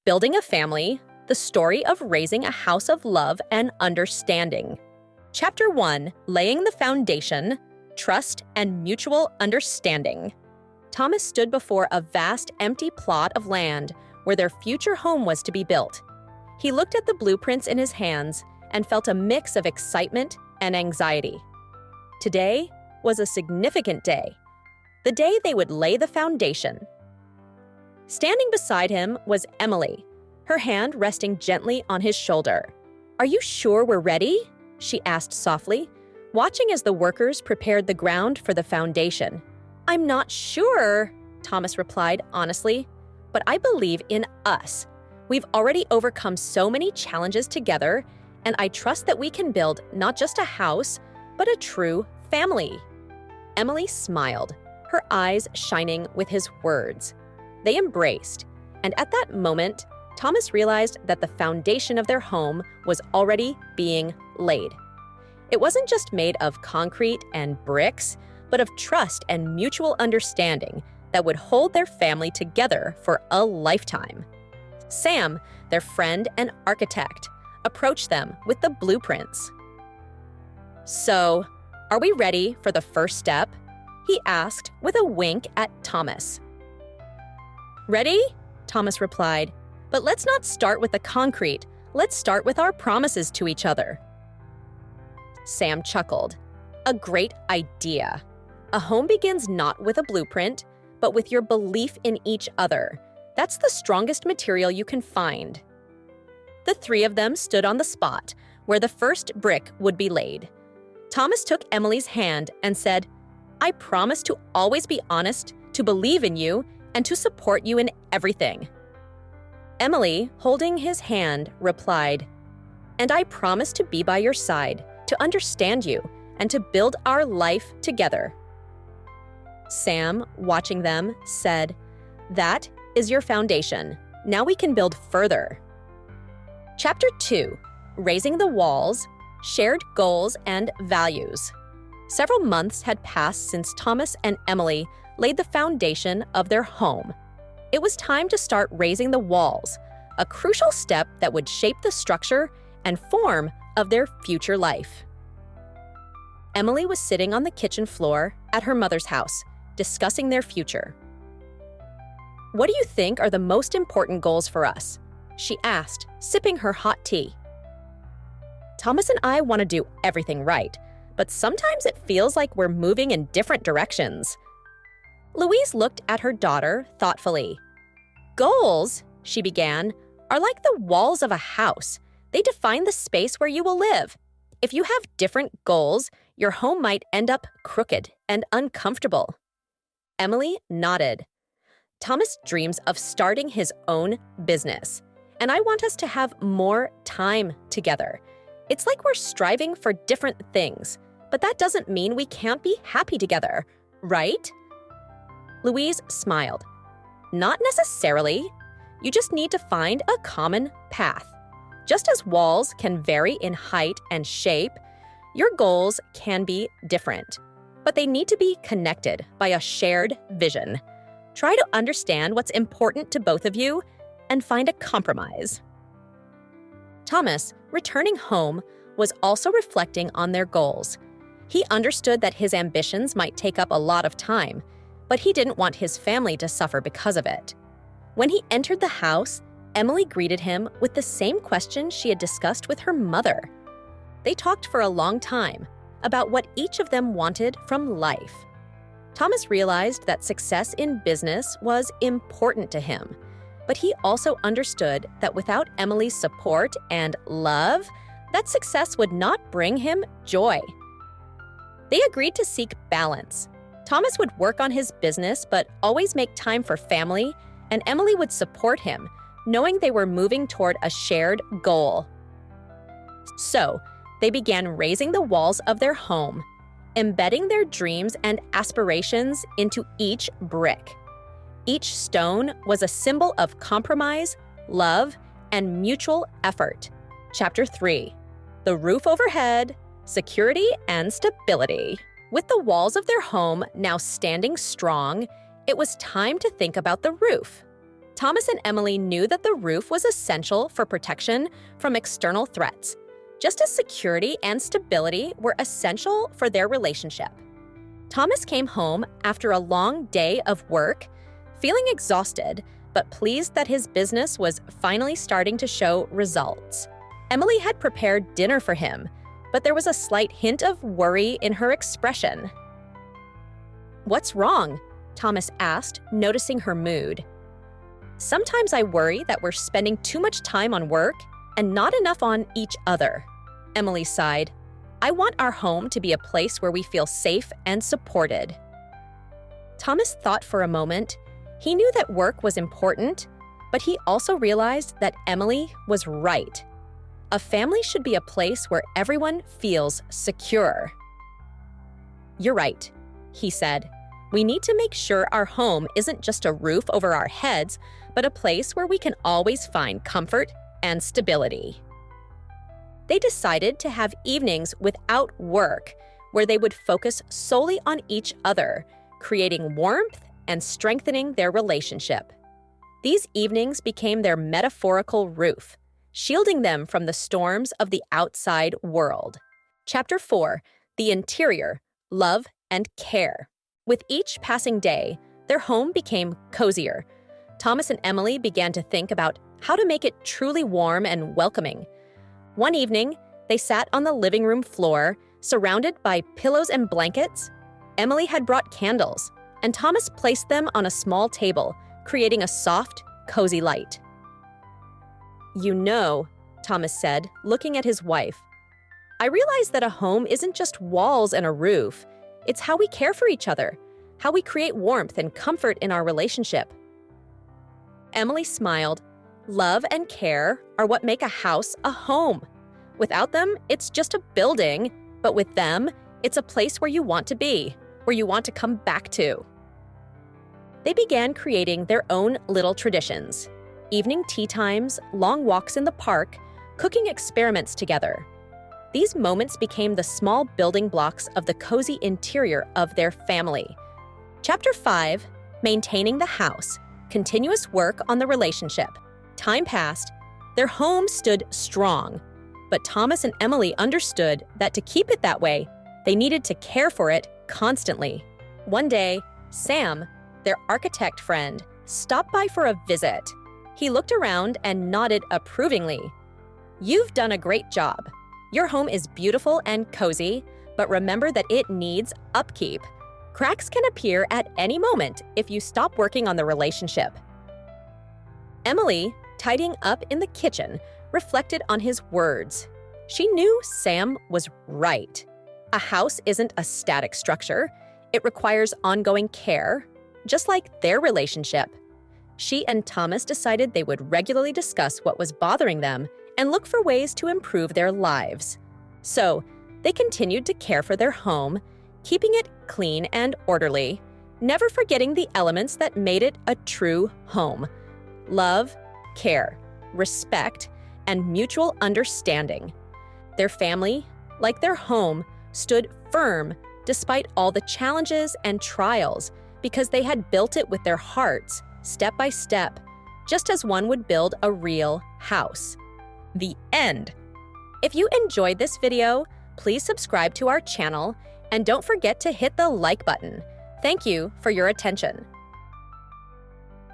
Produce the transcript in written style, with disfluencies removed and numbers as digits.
Building a Family, the story of raising a house of love and understanding. Chapter 1, Laying the Foundation, Trust and Mutual Understanding. Thomas stood before a vast, empty plot of land where their future home was to be built. He looked at the blueprints in his hands and felt a mix of excitement and anxiety. Today was a significant day, the day they would lay the foundation. Standing beside him was Emily, her hand resting gently on his shoulder. "Are you sure we're ready?" she asked softly, watching as the workers prepared the ground for the foundation. "I'm not sure," Thomas replied honestly, "but I believe in us. We've already overcome so many challenges together, and I trust that we can build not just a house, but a true family." Emily smiled, her eyes shining with his words. They embraced, and at that moment, Thomas realized that the foundation of their home was already being laid. It wasn't just made of concrete and bricks, but of trust and mutual understanding that would hold their family together for a lifetime. Sam, their friend and architect, approached them with the blueprints. "So, are we ready for the first step?" he asked with a wink at Thomas. "Ready?" Thomas replied. "But let's not start with the concrete. Let's start with our promises to each other." Sam chuckled. "A great idea. A home begins not with a blueprint, but with your belief in each other. That's the strongest material you can find." The three of them stood on the spot where the first brick would be laid. Thomas took Emily's hand and said, "I promise to always be honest, to believe in you, and to support you in everything." Emily, holding his hand, replied, "And I promise to be by your side, to understand you, and to build our life together." Sam, watching them, said, "That is your foundation. Now we can build further." Chapter 2, Raising the Walls, Shared Goals and Values. Several months had passed since Thomas and Emily laid the foundation of their home. It was time to start raising the walls, a crucial step that would shape the structure and form of their future life. Emily was sitting on the kitchen floor at her mother's house, discussing their future. "What do you think are the most important goals for us?" she asked, sipping her hot tea. "Thomas and I want to do everything right, but sometimes it feels like we're moving in different directions." Louise looked at her daughter thoughtfully. "Goals," she began, "are like the walls of a house. They define the space where you will live. If you have different goals, your home might end up crooked and uncomfortable." Emily nodded. "Thomas dreams of starting his own business, and I want us to have more time together. It's like we're striving for different things, but that doesn't mean we can't be happy together, right?" Louise smiled. "Not necessarily. You just need to find a common path. Just as walls can vary in height and shape, your goals can be different, but they need to be connected by a shared vision. Try to understand what's important to both of you and find a compromise." Thomas, returning home, was also reflecting on their goals. He understood that his ambitions might take up a lot of time, but he didn't want his family to suffer because of it. When he entered the house, Emily greeted him with the same question she had discussed with her mother. They talked for a long time about what each of them wanted from life. Thomas realized that success in business was important to him, but he also understood that without Emily's support and love, that success would not bring him joy. They agreed to seek balance. Thomas would work on his business but always make time for family, and Emily would support him, knowing they were moving toward a shared goal. So, they began raising the walls of their home, embedding their dreams and aspirations into each brick. Each stone was a symbol of compromise, love, and mutual effort. Chapter 3, The Roof Overhead, Security and Stability. With the walls of their home now standing strong, it was time to think about the roof. Thomas and Emily knew that the roof was essential for protection from external threats, just as security and stability were essential for their relationship. Thomas came home after a long day of work, feeling exhausted, but pleased that his business was finally starting to show results. Emily had prepared dinner for him, but there was a slight hint of worry in her expression. "What's wrong?" Thomas asked, noticing her mood. "Sometimes I worry that we're spending too much time on work and not enough on each other," Emily sighed. "I want our home to be a place where we feel safe and supported." Thomas thought for a moment. He knew that work was important, but he also realized that Emily was right. A family should be a place where everyone feels secure. "You're right," he said. "We need to make sure our home isn't just a roof over our heads, but a place where we can always find comfort and stability." They decided to have evenings without work, where they would focus solely on each other, creating warmth and strengthening their relationship. These evenings became their metaphorical roof, shielding them from the storms of the outside world. Chapter 4, The Interior, Love and Care. With each passing day, their home became cozier. Thomas and Emily began to think about how to make it truly warm and welcoming. One evening, they sat on the living room floor, surrounded by pillows and blankets. Emily had brought candles, and Thomas placed them on a small table, creating a soft, cozy light. "You know," Thomas said, looking at his wife, "I realize that a home isn't just walls and a roof. It's how we care for each other, how we create warmth and comfort in our relationship." Emily smiled. "Love and care are what make a house a home. Without them, it's just a building, but with them, it's a place where you want to be, where you want to come back to." They began creating their own little traditions: evening tea times, long walks in the park, cooking experiments together. These moments became the small building blocks of the cozy interior of their family. Chapter 5, Maintaining the House, Continuous Work on the Relationship. Time passed. Their home stood strong, but Thomas and Emily understood that to keep it that way, they needed to care for it constantly. One day, Sam, their architect friend, stopped by for a visit. He looked around and nodded approvingly. "You've done a great job. Your home is beautiful and cozy, but remember that it needs upkeep. Cracks can appear at any moment if you stop working on the relationship." Emily, tidying up in the kitchen, reflected on his words. She knew Sam was right. A house isn't a static structure. It requires ongoing care, just like their relationship. She and Thomas decided they would regularly discuss what was bothering them and look for ways to improve their lives. So, they continued to care for their home, keeping it clean and orderly, never forgetting the elements that made it a true home: love, care, respect, and mutual understanding. Their family, like their home, stood firm despite all the challenges and trials because they had built it with their hearts, step by step, just as one would build a real house. The end. If you enjoyed this video, please subscribe to our channel and don't forget to hit the like button. Thank you for your attention.